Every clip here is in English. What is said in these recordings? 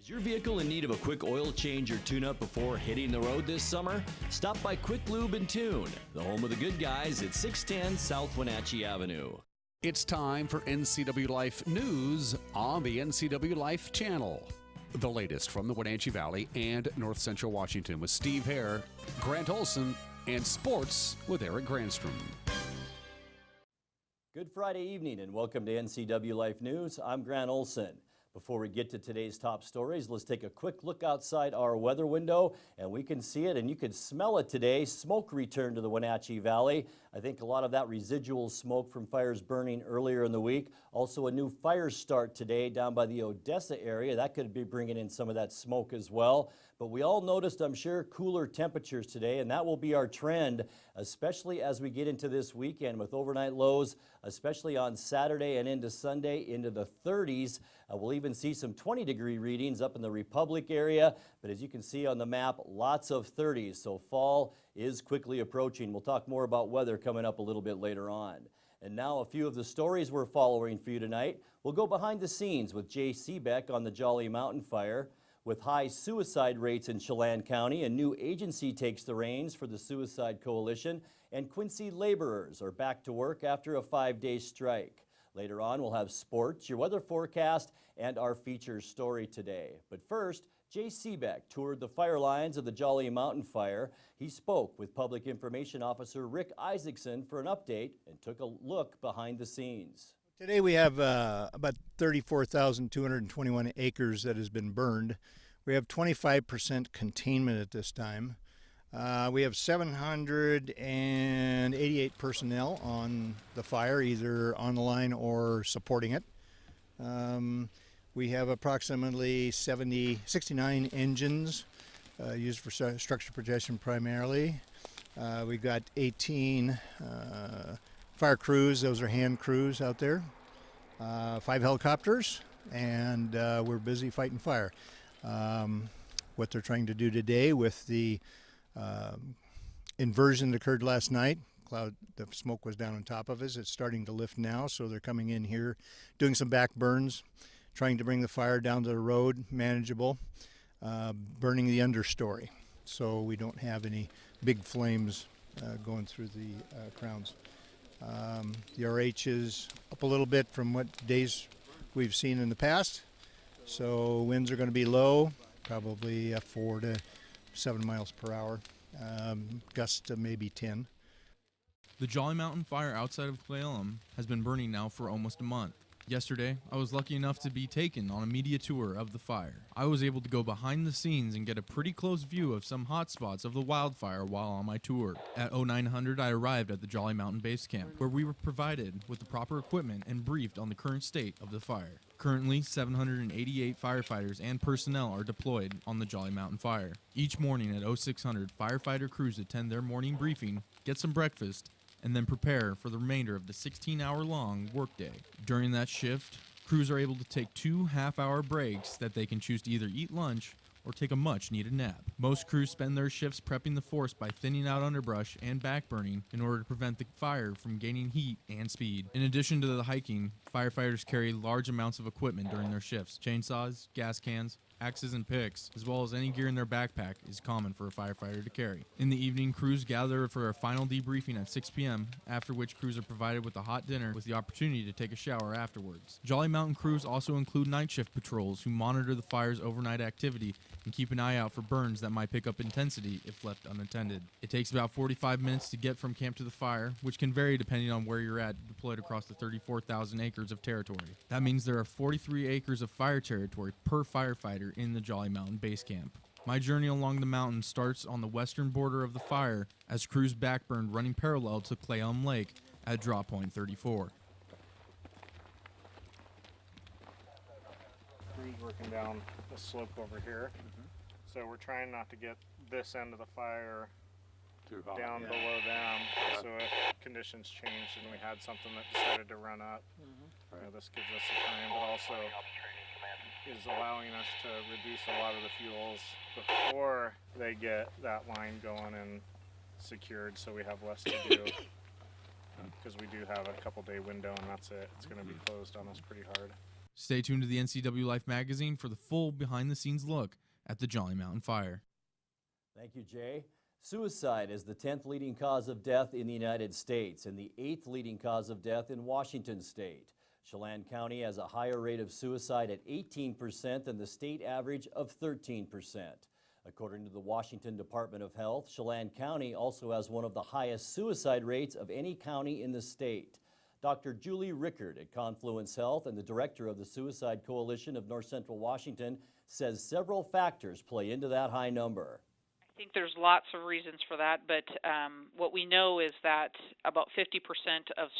Is your vehicle in need of a quick oil change or tune-up before hitting the road this summer? Stop by Quick Lube and Tune, the home of the good guys at 610 South Wenatchee Avenue. It's time for NCW Life News on the NCW Life channel. The latest from the Wenatchee Valley and North Central Washington with Steve Hare, Grant Olson, and sports with Eric Granstrom. Good Friday evening and welcome to NCW Life News. I'm Grant Olson. Before we get to today's top stories, let's take a quick look outside our weather window, and we can see it and you can smell it today. Smoke returned to the Wenatchee Valley. I think a lot of that residual smoke from fires burning earlier in the week. Also a new fire start today down by the Odessa area. That could be bringing in some of that smoke as well. But we all noticed, I'm sure, cooler temperatures today, and that will be our trend, especially as we get into this weekend with overnight lows, especially on Saturday and into Sunday into the 30s. We'll even see some 20-degree readings up in the Republic area, but as you can see on the map, lots of 30s, so fall is quickly approaching. We'll talk more about weather coming up a little bit later on. And now a few of the stories we're following for you tonight. We'll go behind the scenes with Jay Seebeck on the Jolly Mountain Fire. With high suicide rates in Chelan County, a new agency takes the reins for the Suicide Coalition, and Quincy laborers are back to work after a 5-day strike. Later on, we'll have sports, your weather forecast, and our feature story today. But first, Jay Seebeck toured the fire lines of the Jolly Mountain Fire. He spoke with Public Information Officer Rick Isaacson for an update and took a look behind the scenes. Today we have about 34,221 acres that has been burned. We have 25% containment at this time. We have 788 personnel on the fire, either on the line or supporting it. We have approximately 69 engines used for structure protection primarily. We've got 18 fire crews, those are hand crews out there, 5 helicopters, and we're busy fighting fire. What they're trying to do today with the inversion that occurred last night, the smoke was down on top of us, it's starting to lift now, so they're coming in here, doing some back burns, trying to bring the fire down to the road, manageable, burning the understory, so we don't have any big flames going through the crowns. The RH is up a little bit from what days we've seen in the past, so winds are going to be low, probably 4 to 7 miles per hour, gusts to maybe 10. The Jolly Mountain Fire outside of Cle Elum has been burning now for almost a month. Yesterday, I was lucky enough to be taken on a media tour of the fire. I was able to go behind the scenes and get a pretty close view of some hot spots of the wildfire while on my tour. At 0900, I arrived at the Jolly Mountain Base Camp, where we were provided with the proper equipment and briefed on the current state of the fire. Currently, 788 firefighters and personnel are deployed on the Jolly Mountain Fire. Each morning at 0600, firefighter crews attend their morning briefing, get some breakfast, and then prepare for the remainder of the 16-hour-long workday. During that shift, crews are able to take 2 half-hour breaks that they can choose to either eat lunch or take a much-needed nap. Most crews spend their shifts prepping the forest by thinning out underbrush and backburning in order to prevent the fire from gaining heat and speed. In addition to the hiking, firefighters carry large amounts of equipment during their shifts. Chainsaws, gas cans, axes and picks, as well as any gear in their backpack, is common for a firefighter to carry. In the evening, crews gather for a final debriefing at 6 p.m., after which crews are provided with a hot dinner with the opportunity to take a shower afterwards. Jolly Mountain crews also include night shift patrols who monitor the fire's overnight activity and keep an eye out for burns that might pick up intensity if left unattended. It takes about 45 minutes to get from camp to the fire, which can vary depending on where you're at, deployed across the 34,000 acres of territory. That means there are 43 acres of fire territory per firefighter in the Jolly Mountain Base Camp. My journey along the mountain starts on the western border of the fire as crews backburned running parallel to Cle Elum Lake at draw point 34. Crews working down the slope over here. So we're trying not to get this end of the fire too hot down below them. So if conditions changed and we had something that decided to run up, you know, this gives us the time, but also is allowing us to reduce a lot of the fuels before they get that line going and secured, so we have less to do. Because we do have a couple-day window, and that's it. It's going to be closed on us pretty hard. Stay tuned to the NCW Life magazine for the full behind-the-scenes look at the Jolly Mountain Fire. Thank you, Jay. Suicide is the 10th leading cause of death in the United States and the 8th leading cause of death in Washington state. Chelan County has a higher rate of suicide at 18% than the state average of 13%. According to the Washington Department of Health, Chelan County also has one of the highest suicide rates of any county in the state. Dr. Julie Rickard at Confluence Health and the director of the Suicide Coalition of North Central Washington says several factors play into that high number. I think there's lots of reasons for that, but what we know is that about 50% of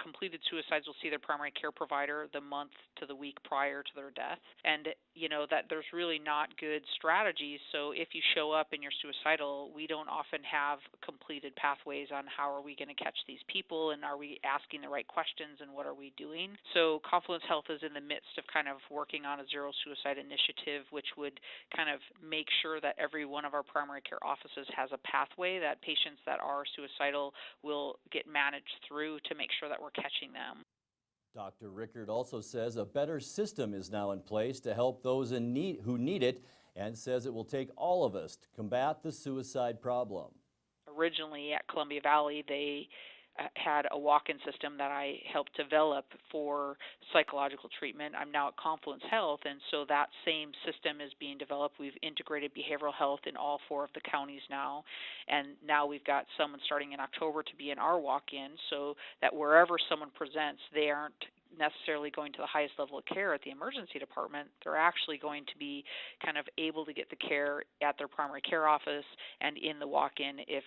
completed suicides will see their primary care provider the month to the week prior to their death, and that there's really not good strategies. So if you show up and you're suicidal, we don't often have completed pathways on how are we going to catch these people, and are we asking the right questions, and what are we doing. So Confluence Health is in the midst of kind of working on a zero suicide initiative, which would kind of make sure that every one of our primary care offices has a pathway that patients that are suicidal will get managed through to make sure that we're catching them. Dr. Rickard also says a better system is now in place to help those who need it, and says it will take all of us to combat the suicide problem. Originally at Columbia Valley, they had a walk-in system that I helped develop for psychological treatment. I'm now at Confluence Health, and so that same system is being developed. We've integrated behavioral health in all 4 of the counties now, and now we've got someone starting in October to be in our walk-in, so that wherever someone presents, they aren't necessarily going to the highest level of care at the emergency department. They're actually going to be kind of able to get the care at their primary care office and in the walk-in if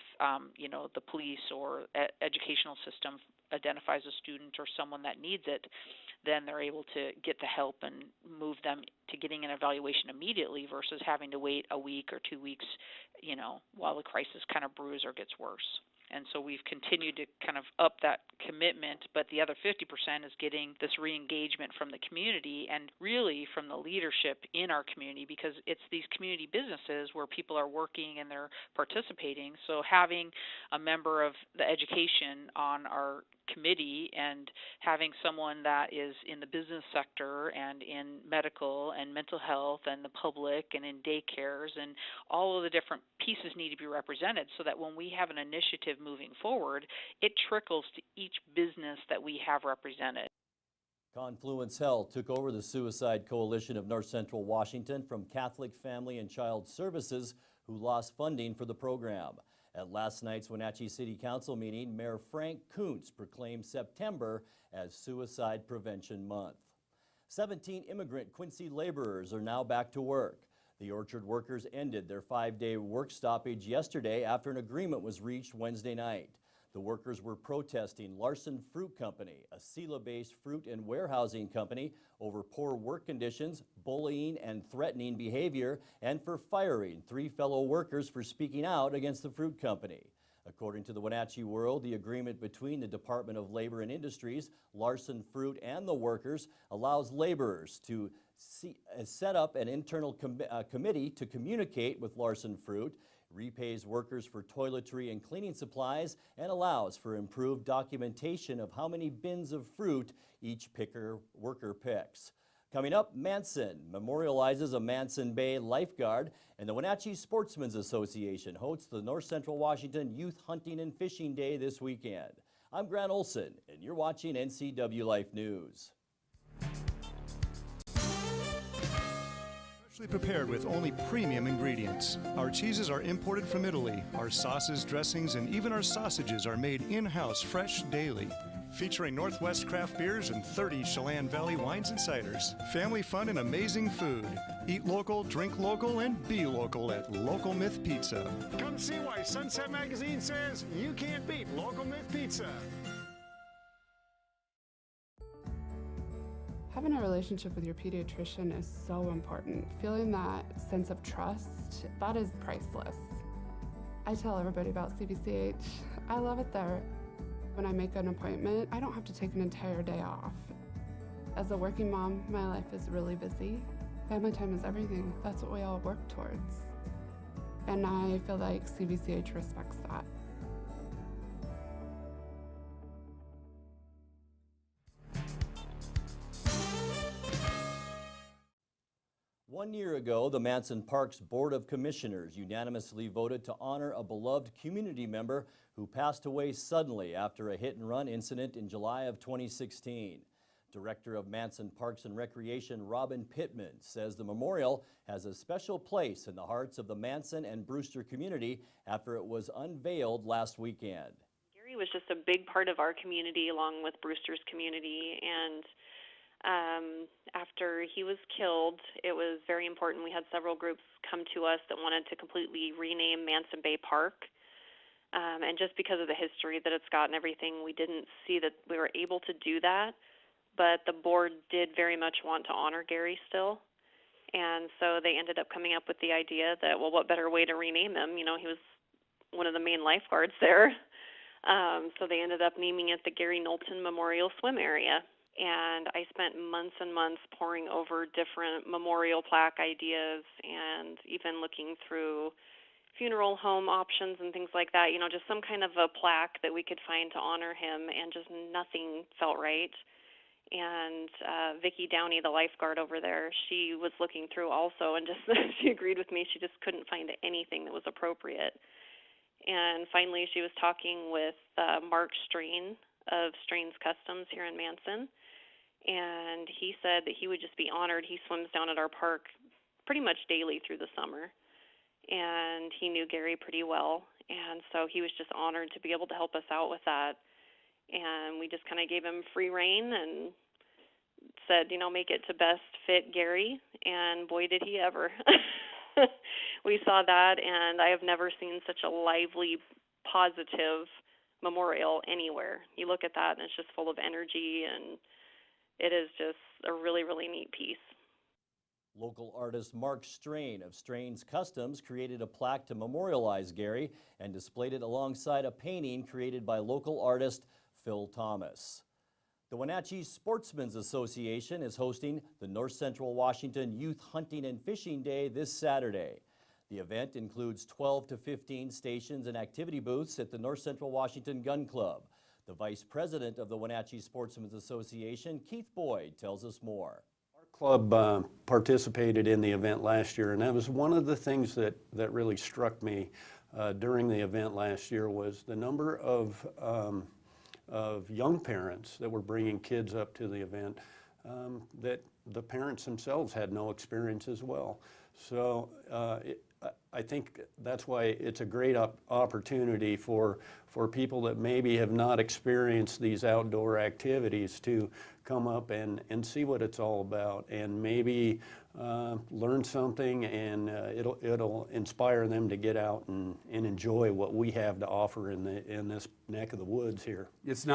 the police or educational system identifies a student or someone that needs it, then they're able to get the help and move them to getting an evaluation immediately versus having to wait a week or 2 weeks, while the crisis kind of brews or gets worse. And so we've continued to kind of up that commitment, but the other 50% is getting this re-engagement from the community and really from the leadership in our community, because it's these community businesses where people are working and they're participating. So having a member of the education on our committee and having someone that is in the business sector and in medical and mental health and the public and in daycares, and all of the different pieces need to be represented so that when we have an initiative moving forward, it trickles to each business that we have represented. Confluence Health took over the Suicide Coalition of North Central Washington from Catholic Family and Child Services, who lost funding for the program. At last night's Wenatchee City Council meeting, Mayor Frank Kuntz proclaimed September as Suicide Prevention Month. 17 immigrant Quincy laborers are now back to work. The orchard workers ended their 5-day work stoppage yesterday after an agreement was reached Wednesday night. The workers were protesting Larson Fruit Company, a Sela-based fruit and warehousing company, over poor work conditions, bullying and threatening behavior, and for firing 3 fellow workers for speaking out against the fruit company. According to the Wenatchee World, the agreement between the Department of Labor and Industries, Larson Fruit, and the workers allows laborers to set up an internal committee to communicate with Larson Fruit, repays workers for toiletry and cleaning supplies, and allows for improved documentation of how many bins of fruit each worker picks. Coming up, Manson memorializes a Manson Bay lifeguard, and the Wenatchee Sportsmen's Association hosts the North Central Washington Youth Hunting and Fishing Day this weekend. I'm Grant Olson, and you're watching NCW Life News. Freshly prepared with only premium ingredients. Our cheeses are imported from Italy. Our sauces, dressings, and even our sausages are made in-house fresh daily. Featuring Northwest craft beers and 30 Chelan Valley wines and ciders. Family fun and amazing food. Eat local, drink local, and be local at Local Myth Pizza. Come see why Sunset Magazine says you can't beat Local Myth Pizza. Having a relationship with your pediatrician is so important. Feeling that sense of trust, that is priceless. I tell everybody about CVCH. I love it there. When I make an appointment, I don't have to take an entire day off. As a working mom, my life is really busy. Family time is everything. That's what we all work towards. And I feel like CVCH respects that. 1 year ago, the Manson Parks Board of Commissioners unanimously voted to honor a beloved community member who passed away suddenly after a hit-and-run incident in July of 2016. Director of Manson Parks and Recreation, Robin Pittman, says the memorial has a special place in the hearts of the Manson and Brewster community after it was unveiled last weekend. Gary was just a big part of our community along with Brewster's community, and after he was killed, it was very important. We had several groups come to us that wanted to completely rename Manson Bay Park. And just because of the history that it's got and everything, we didn't see that we were able to do that. But the board did very much want to honor Gary still. And so they ended up coming up with the idea that, well, what better way to rename him? You know, he was one of the main lifeguards there. So they ended up naming it the Gary Knowlton Memorial Swim Area. And I spent months and months poring over different memorial plaque ideas and even looking through funeral home options and things like that, you know, just some kind of a plaque that we could find to honor him, and just nothing felt right. And Vicki Downey, the lifeguard over there, she was looking through also, and just she agreed with me. She just couldn't find anything that was appropriate. And finally, she was talking with Mark Strain of Strain's Customs here in Manson, and he said that he would just be honored. He swims down at our park pretty much daily through the summer, and he knew Gary pretty well, and so he was just honored to be able to help us out with that. And we just kind of gave him free rein and said, you know, make it to best fit Gary, and boy, did he ever. We saw that, and I have never seen such a lively, positive memorial anywhere. You look at that, and it's just full of energy, and it is just a really, really neat piece. Local artist Mark Strain of Strain's Customs created a plaque to memorialize Gary and displayed it alongside a painting created by local artist Phil Thomas. The Wenatchee Sportsmen's Association is hosting the North Central Washington Youth Hunting and Fishing Day this Saturday. The event includes 12 to 15 stations and activity booths at the North Central Washington Gun Club. The Vice President of the Wenatchee Sportsmen's Association, Keith Boyd, tells us more. Our club participated in the event last year, and that was one of the things that really struck me during the event last year was the number of young parents that were bringing kids up to the event that the parents themselves had no experience as well. So I think that's why it's a great opportunity for people that maybe have not experienced these outdoor activities to come up and see what it's all about, and maybe learn something, and it'll inspire them to get out and enjoy what we have to offer in this neck of the woods here. It's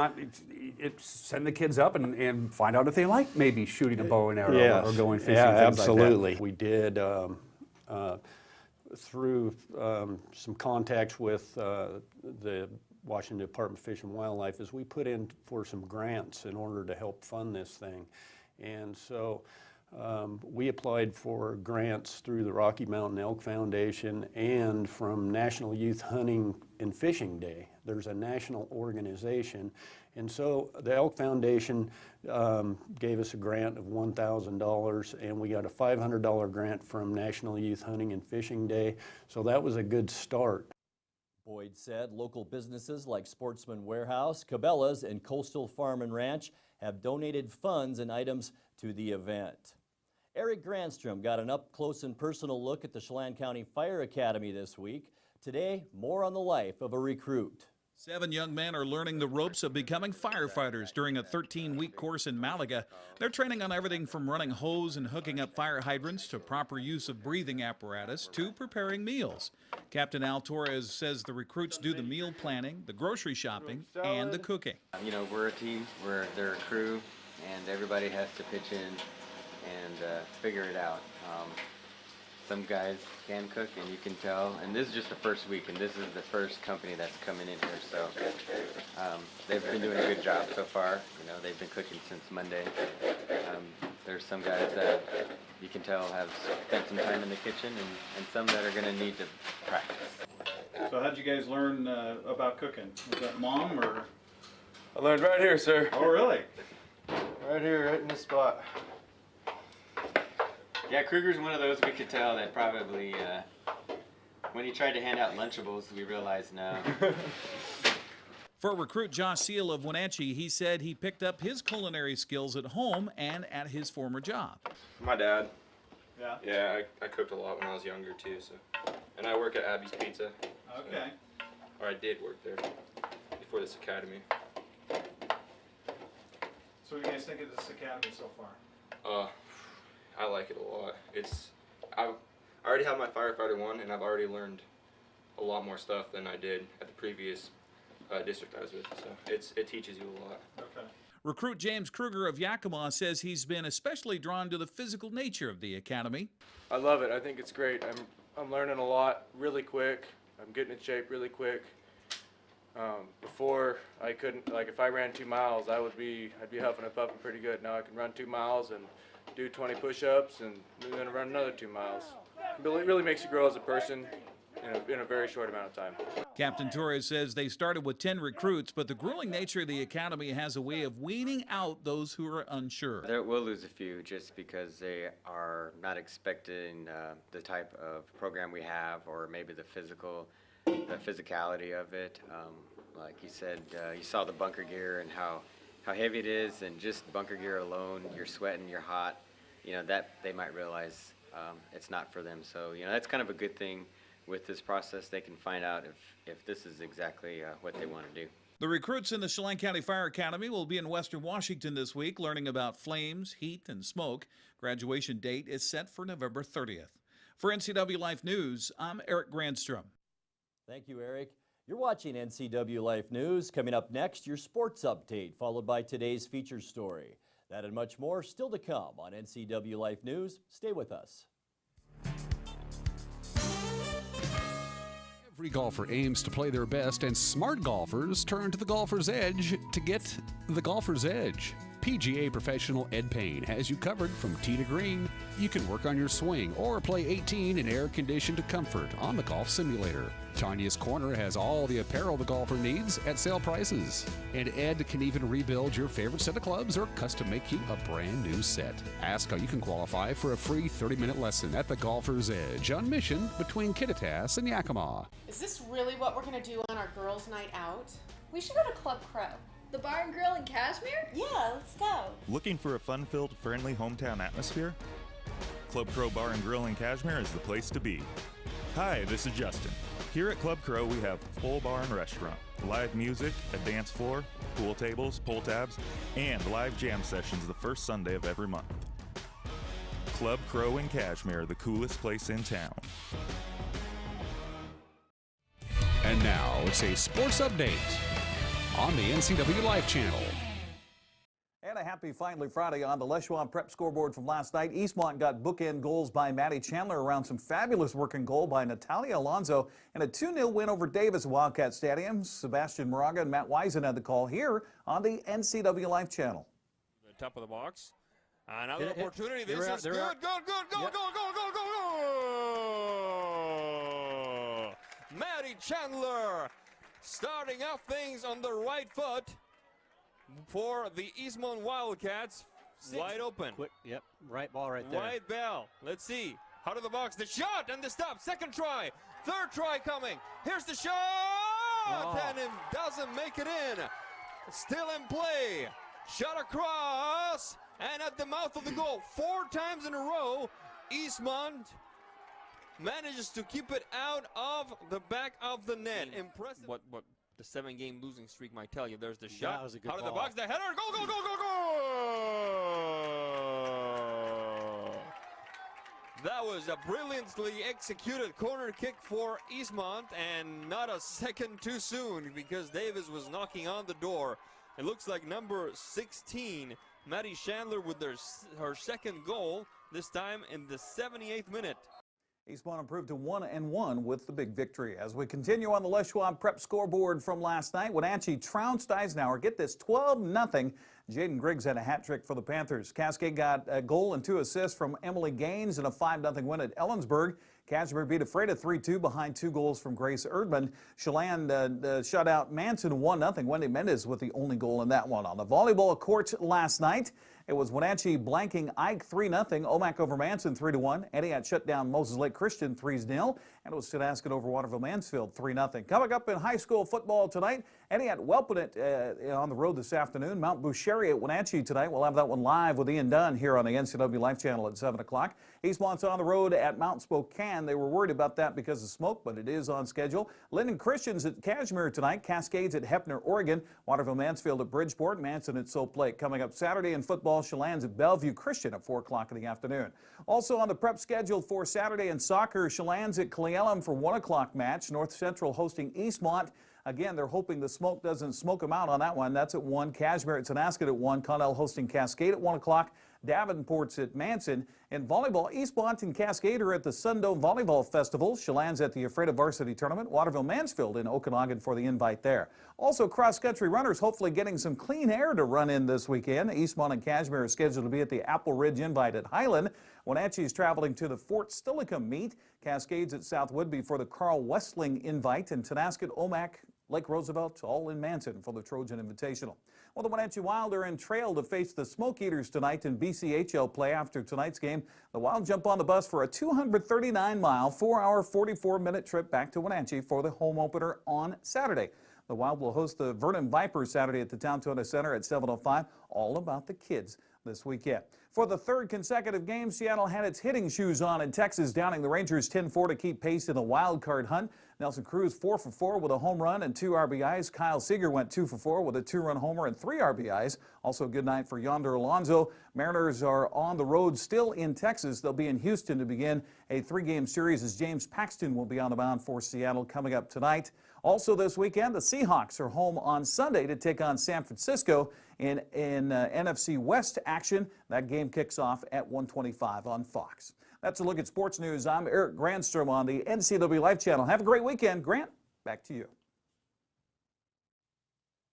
send the kids up and find out if they like maybe shooting a bow and arrow or going fishing. Yeah, things absolutely. Like that. We did through some contacts with the Washington Department of Fish and Wildlife, is we put in for some grants in order to help fund this thing. And so we applied for grants through the Rocky Mountain Elk Foundation and from National Youth Hunting and Fishing Day. There's a national organization. And so the Elk Foundation gave us a grant of $1,000, and we got a $500 grant from National Youth Hunting and Fishing Day. So that was a good start. Boyd said local businesses like Sportsman Warehouse, Cabela's, and Coastal Farm and Ranch have donated funds and items to the event. Eric Granstrom got an up-close and personal look at the Chelan County Fire Academy this week. Today, more on the life of a recruit. 7 young men are learning the ropes of becoming firefighters during a 13-week course in Malaga. They're training on everything from running hose and hooking up fire hydrants to proper use of breathing apparatus to preparing meals. Captain Al Torres says the recruits do the meal planning, the grocery shopping, and the cooking. You know, we're a team, they're a crew, and everybody has to pitch in and figure it out. Some guys can cook, and you can tell, and this is just the first week, and this is the first company that's coming in here, so they've been doing a good job so far. You know, they've been cooking since Monday. There's some guys that you can tell have spent some time in the kitchen, and some that are going to need to practice. So how'd you guys learn about cooking? Was that mom, or? I learned right here, sir. Oh, really? Right here, right in this spot. Yeah, Kruger's one of those we could tell that probably, when he tried to hand out Lunchables, we realized no. For recruit Josh Seal of Wenatchee, he said he picked up his culinary skills at home and at his former job. My dad. Yeah? Yeah, I cooked a lot when I was younger too, so. And I work at Abby's Pizza. Okay. Or I did work there before this academy. So what do you guys think of this academy so far? I like it a lot. I already have my firefighter 1, and I've already learned a lot more stuff than I did at the previous district I was with. So it teaches you a lot. Okay. Recruit James Kruger of Yakima says he's been especially drawn to the physical nature of the academy. I love it. I think it's great. I'm learning a lot really quick. I'm getting in shape really quick. Before I couldn't, like if I ran 2 miles, I'd be huffing and puffing pretty good. Now I can run 2 miles and do 20 push-ups and then run another 2 miles. It really makes you grow as a person in a very short amount of time. Captain Torres says they started with 10 recruits, but the grueling nature of the academy has a way of weeding out those who are unsure. We'll lose a few just because they are not expecting the type of program we have, or maybe the physicality of it. Like you said, you saw the bunker gear and how heavy it is, and just bunker gear alone, you're sweating, you're hot. That they might realize it's not for them. So that's kind of a good thing with this process. They can find out if this is exactly what they want to do. The recruits in the Chelan County Fire Academy will be in Western Washington this week, learning about flames, heat, and smoke. Graduation date is set for November 30th. For NCW Life News, I'm Eric Grandstrom. Thank you, Eric. You're watching NCW Life News. Coming up next, your sports update, followed by today's feature story. That and much more still to come on NCW Life News. Stay with us. Every golfer aims to play their best, and smart golfers turn to the Golfer's Edge to get the Golfer's Edge. PGA professional Ed Payne has you covered from tee to green. You can work on your swing or play 18 in air-conditioned comfort on the golf simulator. Tanya's Corner has all the apparel the golfer needs at sale prices. And Ed can even rebuild your favorite set of clubs or custom make you a brand new set. Ask how you can qualify for a free 30-minute lesson at the Golfer's Edge on Mission between Kittitas and Yakima. Is this really what we're going to do on our girls' night out? We should go to Club Crow. The bar and grill in Kashmir? Yeah, let's go. Looking for a fun-filled, friendly hometown atmosphere? Club Crow Bar and Grill in Kashmir is the place to be. Hi, this is Justin. Here at Club Crow, we have full bar and restaurant, live music, a dance floor, pool tables, pull tabs, and live jam sessions the first Sunday of every month. Club Crow in Kashmir, the coolest place in town. And now it's a sports update on the NCW Life channel. And a happy Finally Friday on the Leschwab Prep scoreboard from last night. Eastmont got bookend goals by Maddie Chandler around some fabulous work and goal by Natalia Alonso, and a 2-0 win over Davis at Wildcat Stadium. Sebastian Moraga and Matt Wisen had the call here on the NCW Life channel. The top of the box. Another opportunity. This is good. Go. Maddie Chandler starting off things on the right foot for the Eastmont Wildcats. Wide open. Quick, yep, right ball right there. Wide ball. Let's see. Out of the box, the shot and the stop. Second try. Third try coming. Here's the shot. And it doesn't make it in. Still in play. Shot across and at the mouth of the goal. 4 times in a row, Eastmont manages to keep it out of the back of the net. Impressive. What the 7-game losing streak might tell you. There's the shot. That was a good out of ball. the box. The header. Go. That was a brilliantly executed corner kick for Eastmont, and not a second too soon because Davis was knocking on the door. It looks like number 16, Maddie Chandler, with her second goal, this time in the 78th minute. Eastmont improved to 1-1 with the big victory. As we continue on the Les Schwab Prep scoreboard from last night, Wenatchee trounced Eisenhower. Get this, 12-0. Jaden Griggs had a hat trick for the Panthers. Cascade got a goal and 2 assists from Emily Gaines in a 5-0 win at Ellensburg. Kashmir beat Ephrata 3-2 behind 2 goals from Grace Erdman. Chelan shut out Manson 1-0. Wendy Mendez with the only goal in that one. On the volleyball court last night, it was Wenatchee blanking Ike 3-0. Omak over Manson 3-1. Antioch shut down Moses Lake Christian 3-0. And it was Tonasket over Waterville Mansfield 3-0. Coming up in high school football tonight, Antioch whelping it on the road this afternoon. Mount Boucherie at Wenatchee tonight. We'll have that one live with Ian Dunn here on the NCW Life Channel at 7 o'clock. Eastmont's on the road at Mount Spokane. They were worried about that because of smoke, but it is on schedule. Linden Christian's at Kashmir tonight. Cascades at Hefner, Oregon. Waterville Mansfield at Bridgeport. Manson at Soap Lake. Coming up Saturday in football, Chelan's at Bellevue Christian at 4 o'clock in the afternoon. Also on the prep schedule for Saturday in soccer, Chelan's at Cle Elum for 1 o'clock match. North Central hosting Eastmont. Again, they're hoping the smoke doesn't smoke them out on that one. That's at 1. Kashmir at Tonasket at 1. Connell hosting Cascade at 1 o'clock. Davenport's at Manson. In volleyball, Eastmont and Cascade are at the Sundome Volleyball Festival. Chelan's at the Ephrata Varsity Tournament. Waterville Mansfield in Okanagan for the invite there. Also, cross-country runners hopefully getting some clean air to run in this weekend. Eastmont and Kashmir are scheduled to be at the Apple Ridge Invite at Highland. Wenatchee's traveling to the Fort Steilacoom meet. Cascades at South Woodby for the Carl Westling Invite. And Tonasket, Omak, Lake Roosevelt, all in Manson for the Trojan Invitational. Well, the Wenatchee Wild are in trail to face the Smoke Eaters tonight in BCHL play. After tonight's game, the Wild jump on the bus for a 239-mile, 4-hour, 44-minute trip back to Wenatchee for the home opener on Saturday. The Wild will host the Vernon Vipers Saturday at the Town Tennis Center at 7:05. All about the kids this weekend. For the 3rd consecutive game, Seattle had its hitting shoes on in Texas, downing the Rangers 10-4 to keep pace in the wild card hunt. Nelson Cruz 4-for-4 with a home run and 2 RBIs. Kyle Seager went 2-for-4 with a 2-run homer and 3 RBIs. Also a good night for Yonder Alonso. Mariners are on the road still in Texas. They'll be in Houston to begin a 3-game series as James Paxton will be on the mound for Seattle coming up tonight. Also this weekend, the Seahawks are home on Sunday to take on San Francisco in NFC West action. That game kicks off at 1:25 on Fox. That's a look at sports news. I'm Eric Grandstrom on the NCW Life Channel. Have a great weekend. Grant, back to you.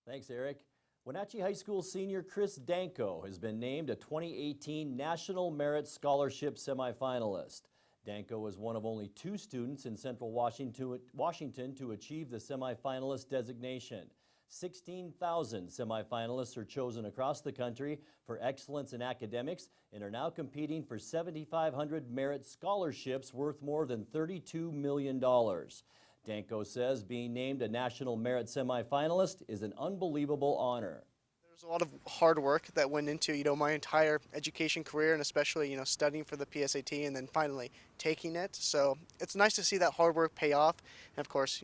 Thanks, Eric. Wenatchee High School senior Chris Danko has been named a 2018 National Merit Scholarship semifinalist. Danko was one of only 2 students in Central Washington to achieve the semifinalist designation. 16,000 semifinalists are chosen across the country for excellence in academics and are now competing for 7,500 merit scholarships worth more than $32 million. Danko says being named a National Merit semifinalist is an unbelievable honor. There's a lot of hard work that went into, my entire education career, and especially, studying for the PSAT and then finally taking it. So it's nice to see that hard work pay off. And of course,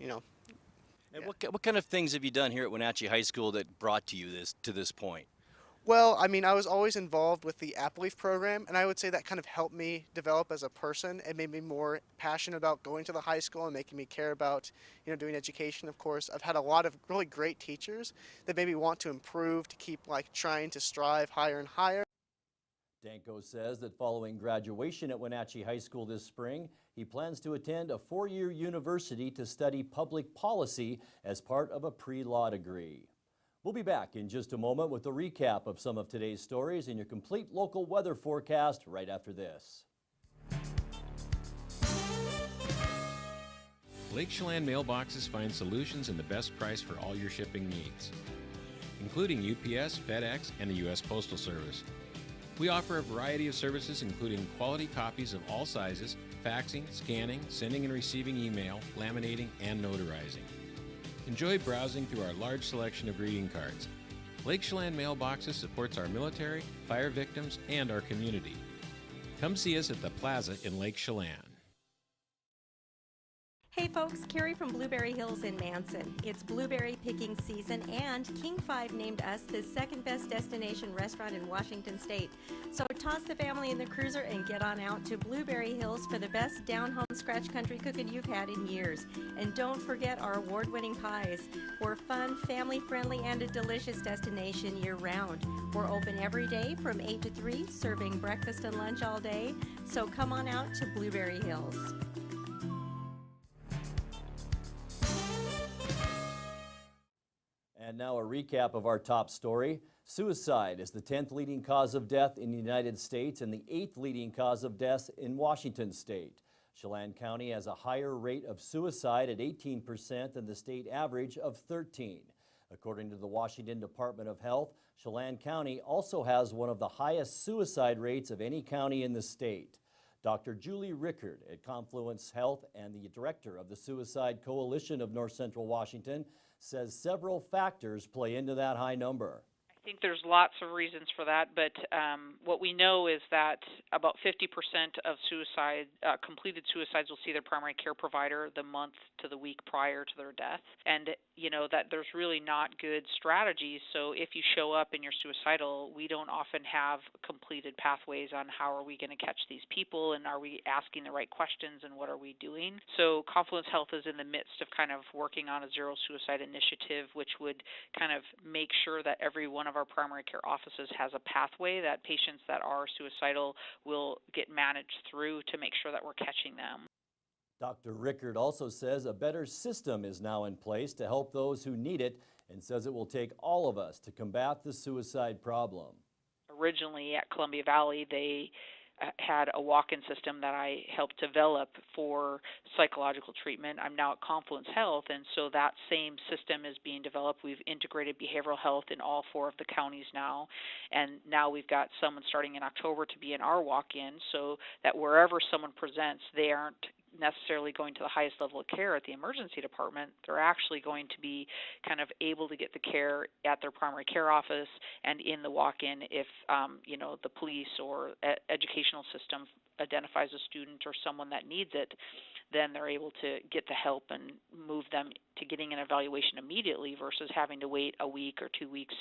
And what kind of things have you done here at Wenatchee High School that brought to you to this point? Well, I was always involved with the Apple Leaf program, and I would say that kind of helped me develop as a person. It made me more passionate about going to the high school and making me care about, doing education, of course. I've had a lot of really great teachers that made me want to improve, to keep, trying to strive higher and higher. Danko says that following graduation at Wenatchee High School this spring, he plans to attend a 4-year university to study public policy as part of a pre-law degree. We'll be back in just a moment with a recap of some of today's stories and your complete local weather forecast right after this. Lake Chelan mailboxes find solutions and the best price for all your shipping needs, including UPS, FedEx, and the U.S. Postal Service. We offer a variety of services including quality copies of all sizes, faxing, scanning, sending and receiving email, laminating, and notarizing. Enjoy browsing through our large selection of greeting cards. Lake Chelan Mailboxes supports our military, fire victims, and our community. Come see us at the Plaza in Lake Chelan. Hey folks, Carrie from Blueberry Hills in Manson. It's blueberry picking season and King 5 named us the 2nd best destination restaurant in Washington State. So toss the family in the cruiser and get on out to Blueberry Hills for the best down-home scratch country cooking you've had in years. And don't forget our award-winning pies. We're fun, family-friendly, and a delicious destination year-round. We're open every day from 8 to 3, serving breakfast and lunch all day. So come on out to Blueberry Hills. And now a recap of our top story. Suicide is the 10th leading cause of death in the United States and the 8th leading cause of death in Washington state. Chelan County has a higher rate of suicide at 18% than the state average of 13%. According to the Washington Department of Health, Chelan County also has one of the highest suicide rates of any county in the state. Dr. Julie Rickard at Confluence Health and the director of the Suicide Coalition of North Central Washington says several factors play into that high number. I think there's lots of reasons for that, but what we know is that about 50% of completed suicides will see their primary care provider the month to the week prior to their death, and that there's really not good strategies. So if you show up and you're suicidal, we don't often have completed pathways on how are we going to catch these people, and are we asking the right questions, and what are we doing. So Confluence Health is in the midst of kind of working on a zero suicide initiative, which would kind of make sure that every one of our primary care offices has a pathway that patients that are suicidal will get managed through to make sure that we're catching them. Dr. Rickard also says a better system is now in place to help those who need it, and says it will take all of us to combat the suicide problem. Originally at Columbia Valley, they had a walk-in system that I helped develop for psychological treatment. I'm now at Confluence Health, and so that same system is being developed. We've integrated behavioral health in all 4 of the counties now, and now we've got someone starting in October to be in our walk-in, so that wherever someone presents, they aren't necessarily going to the highest level of care at the emergency department. They're actually going to be kind of able to get the care at their primary care office and in the walk-in if the police or educational system identifies a student or someone that needs it, then they're able to get the help and move them to getting an evaluation immediately versus having to wait a week or 2 weeks,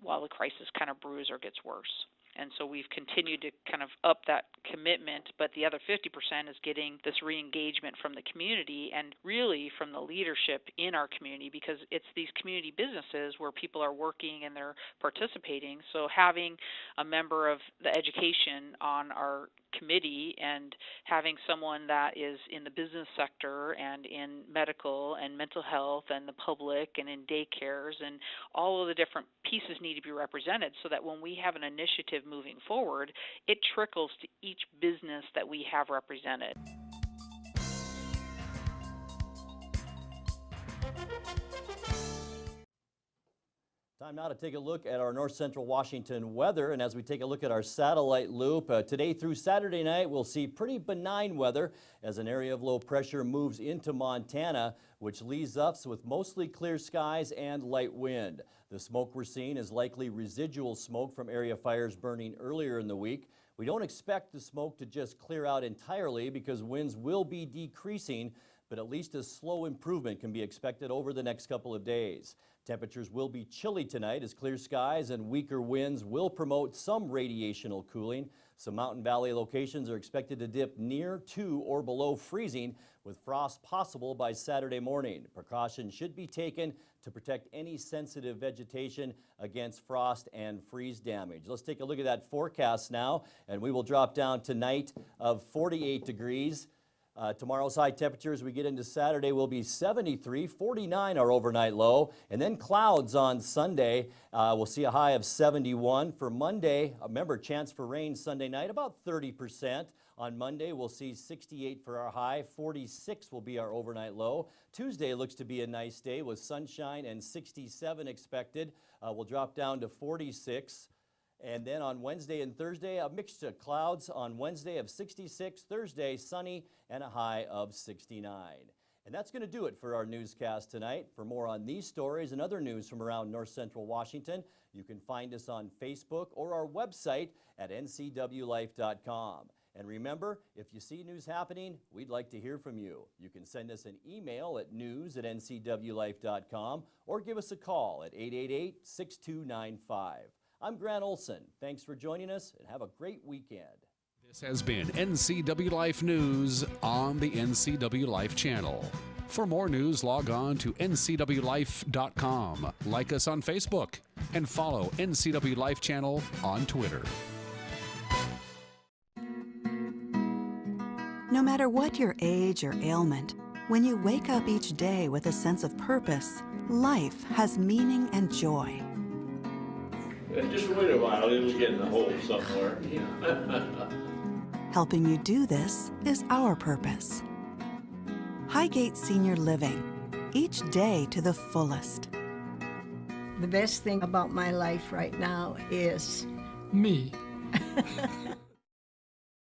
while the crisis kind of brews or gets worse. And so we've continued to kind of up that commitment, but the other 50% is getting this re-engagement from the community and really from the leadership in our community, because it's these community businesses where people are working and they're participating. So having a member of the education on our committee and having someone that is in the business sector and in medical and mental health and the public and in daycares, and all of the different pieces need to be represented so that when we have an initiative moving forward, it trickles to each business that we have represented. Time now to take a look at our North Central Washington weather, and as we take a look at our satellite loop, today through Saturday night we'll see pretty benign weather as an area of low pressure moves into Montana, which leaves us with mostly clear skies and light wind. The smoke we're seeing is likely residual smoke from area fires burning earlier in the week. We don't expect the smoke to just clear out entirely because winds will be decreasing, but at least a slow improvement can be expected over the next couple of days. Temperatures will be chilly tonight as clear skies and weaker winds will promote some radiational cooling. Some mountain valley locations are expected to dip near to or below freezing, with frost possible by Saturday morning. Precautions should be taken to protect any sensitive vegetation against frost and freeze damage. Let's take a look at that forecast now, and we will drop down tonight of 48 degrees. Tomorrow's high temperature as we get into Saturday will be 73, 49 our overnight low, and then clouds on Sunday. We'll see a high of 71. For Monday, remember, chance for rain Sunday night, about 30%. On Monday, we'll see 68 for our high, 46 will be our overnight low. Tuesday looks to be a nice day with sunshine and 67 expected. We'll drop down to 46. And then on Wednesday and Thursday, a mixture of clouds on Wednesday of 66, Thursday sunny, and a high of 69. And that's going to do it for our newscast tonight. For more on these stories and other news from around North Central Washington, you can find us on Facebook or our website at ncwlife.com. And remember, if you see news happening, we'd like to hear from you. You can send us an email at news@ncwlife.com or give us a call at 888-6295. I'm Grant Olson. Thanks for joining us and have a great weekend. This has been NCW Life News on the NCW Life channel. For more news, log on to ncwlife.com, like us on Facebook, and follow NCW Life channel on Twitter. No matter what your age or ailment, when you wake up each day with a sense of purpose, life has meaning and joy. Just wait a while, it'll get in the hole somewhere. Helping you do this is our purpose. Highgate Senior Living, each day to the fullest. The best thing about my life right now is me.